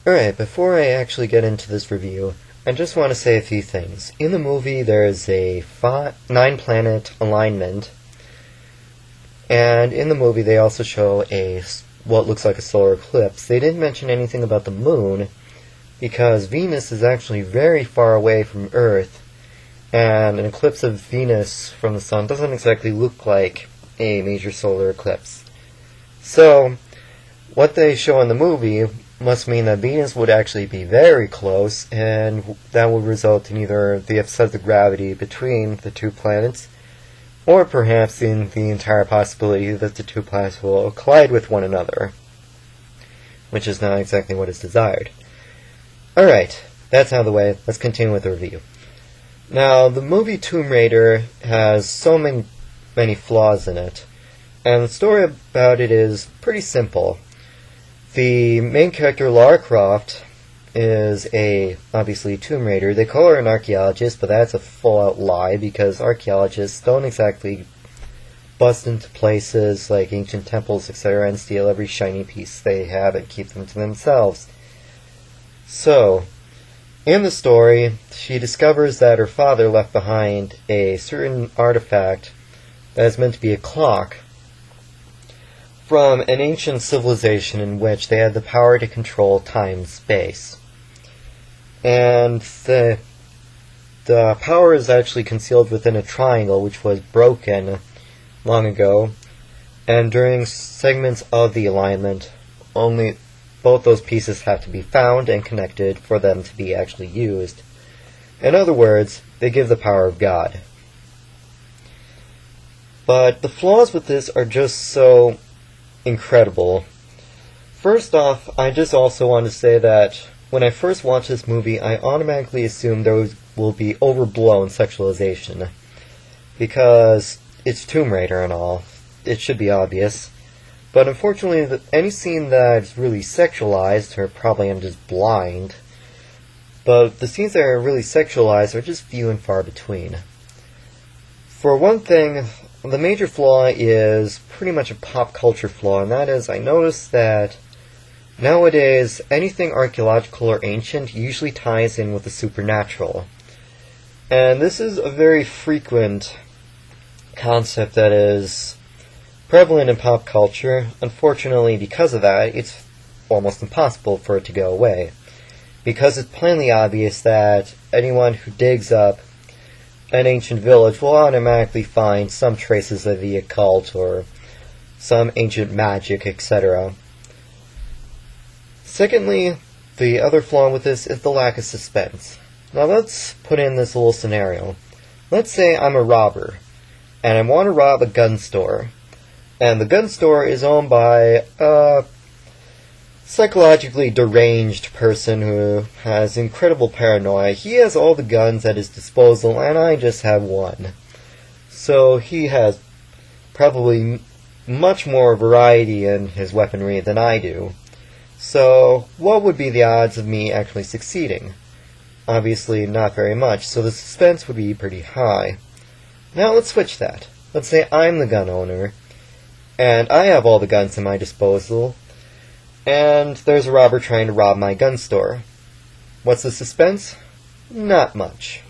Alright, before I actually get into this review, I just want to say a few things. In the movie, there's a 9-planet alignment, and in the movie they also show what looks like a solar eclipse. They didn't mention anything about the moon, because Venus is actually very far away from Earth, and an eclipse of Venus from the sun doesn't exactly look like a major solar eclipse. So, what they show in the movie must mean that Venus would actually be very close, and that would result in either the upset of gravity between the two planets, or perhaps in the entire possibility that the two planets will collide with one another, which is not exactly what is desired. Alright, that's out of the way. Let's continue with the review. Now, the movie Tomb Raider has so many flaws in it, and the story about it is pretty simple. The main character, Lara Croft, is obviously Tomb Raider. They call her an archaeologist, but that's a full-out lie, because archaeologists don't exactly bust into places like ancient temples, etc., and steal every shiny piece they have and keep them to themselves. So, in the story, she discovers that her father left behind a certain artifact that is meant to be a clock from an ancient civilization in which they had the power to control time and space. And the power is actually concealed within a triangle which was broken long ago, and during segments of the alignment, only both those pieces have to be found and connected for them to be actually used. In other words, they give the power of God. But the flaws with this are just so incredible. First off, I just also want to say that when I first watched this movie, I automatically assumed there will be overblown sexualization. Because it's Tomb Raider and all. It should be obvious. But unfortunately, any scene that's really sexualized, or probably I'm just blind, but the scenes that are really sexualized are just few and far between. For one thing, the major flaw is pretty much a pop culture flaw, and that is, I noticed that nowadays, anything archaeological or ancient usually ties in with the supernatural. And this is a very frequent concept that is prevalent in pop culture. Unfortunately, because of that, it's almost impossible for it to go away. Because it's plainly obvious that anyone who digs up an ancient village will automatically find some traces of the occult or some ancient magic, etc. Secondly, the other flaw with this is the lack of suspense. Now let's put in this little scenario. Let's say I'm a robber, and I want to rob a gun store, and the gun store is owned by a psychologically deranged person who has incredible paranoia. He has all the guns at his disposal, and I just have one. So he has probably much more variety in his weaponry than I do. So what would be the odds of me actually succeeding? Obviously not very much, so the suspense would be pretty high. Now let's switch that. Let's say I'm the gun owner, and I have all the guns at my disposal, and there's a robber trying to rob my gun store. What's the suspense? Not much.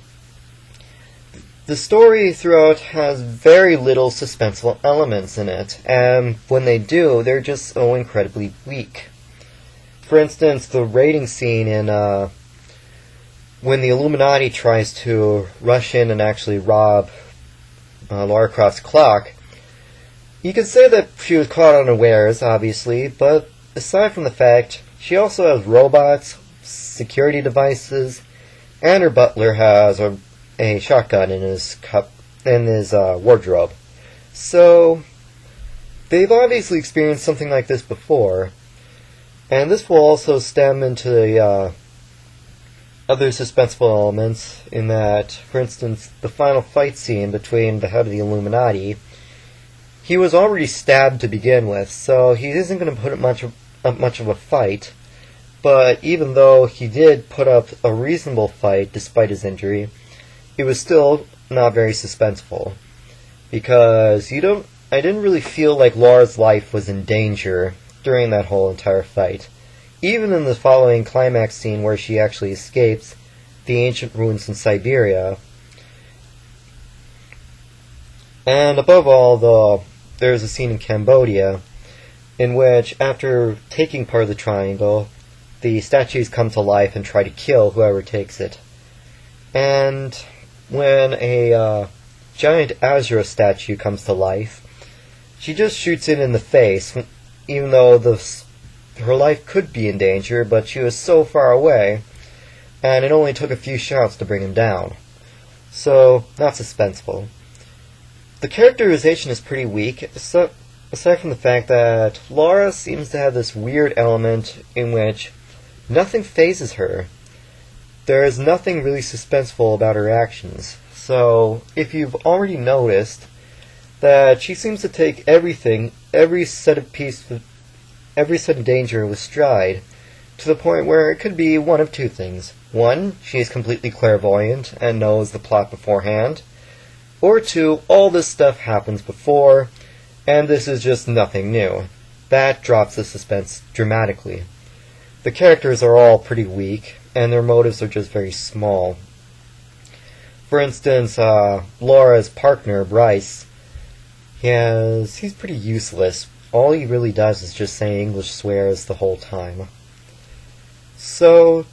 The story throughout has very little suspenseful elements in it, and when they do, they're just so incredibly weak. For instance, the raiding scene in when the Illuminati tries to rush in and actually rob Lara Croft's clock, you could say that she was caught unawares, obviously, but aside from the fact, she also has robots, security devices, and her butler has a shotgun in his wardrobe. So, they've obviously experienced something like this before, and this will also stem into the other suspenseful elements, in that, for instance, the final fight scene between the head of the Illuminati, he was already stabbed to begin with, so he isn't going to put up much of a fight. But even though he did put up a reasonable fight despite his injury, it was still not very suspenseful. Because I didn't really feel like Lara's life was in danger during that whole entire fight. even in the following climax scene where she actually escapes the ancient ruins in Siberia. And above all, there's a scene in Cambodia in which, after taking part of the triangle, the statues come to life and try to kill whoever takes it. And when a giant Azura statue comes to life, she just shoots it in the face, even though her life could be in danger, but she was so far away, and it only took a few shots to bring him down. So, not suspenseful. The characterization is pretty weak, aside from the fact that Lara seems to have this weird element in which nothing phases her. There is nothing really suspenseful about her actions. So, if you've already noticed that she seems to take everything, every set of danger with stride, to the point where it could be one of two things. One, she is completely clairvoyant and knows the plot beforehand. Or two, all this stuff happens before, and this is just nothing new. That drops the suspense dramatically. The characters are all pretty weak, and their motives are just very small. For instance, Laura's partner, Bryce, he's pretty useless. All he really does is just say English swears the whole time. So,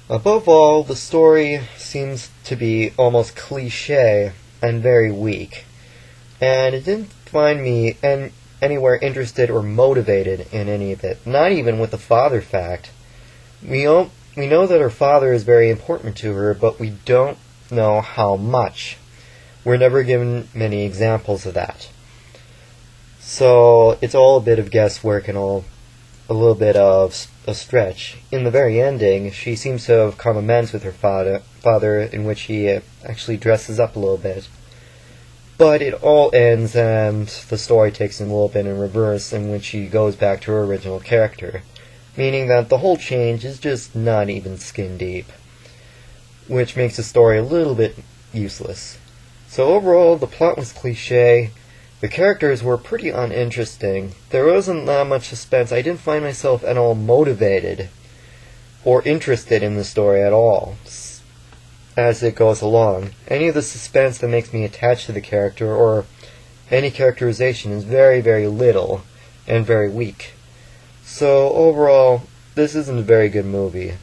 above all, the story seems to be almost cliche and very weak. And it didn't find me anywhere interested or motivated in any of it. Not even with the father fact. We know that her father is very important to her, but we don't know how much. We're never given many examples of that. So it's all a bit of guesswork and a little bit of a stretch. In the very ending, she seems to have come amends with her father, in which he actually dresses up a little bit. But it all ends, and the story takes a little bit in reverse, in which she goes back to her original character, meaning that the whole change is just not even skin deep, which makes the story a little bit useless. So overall, the plot was cliche. The characters were pretty uninteresting. There wasn't that much suspense. I didn't find myself at all motivated or interested in the story at all as it goes along. Any of the suspense that makes me attached to the character or any characterization is very, very little and very weak. So overall, this isn't a very good movie.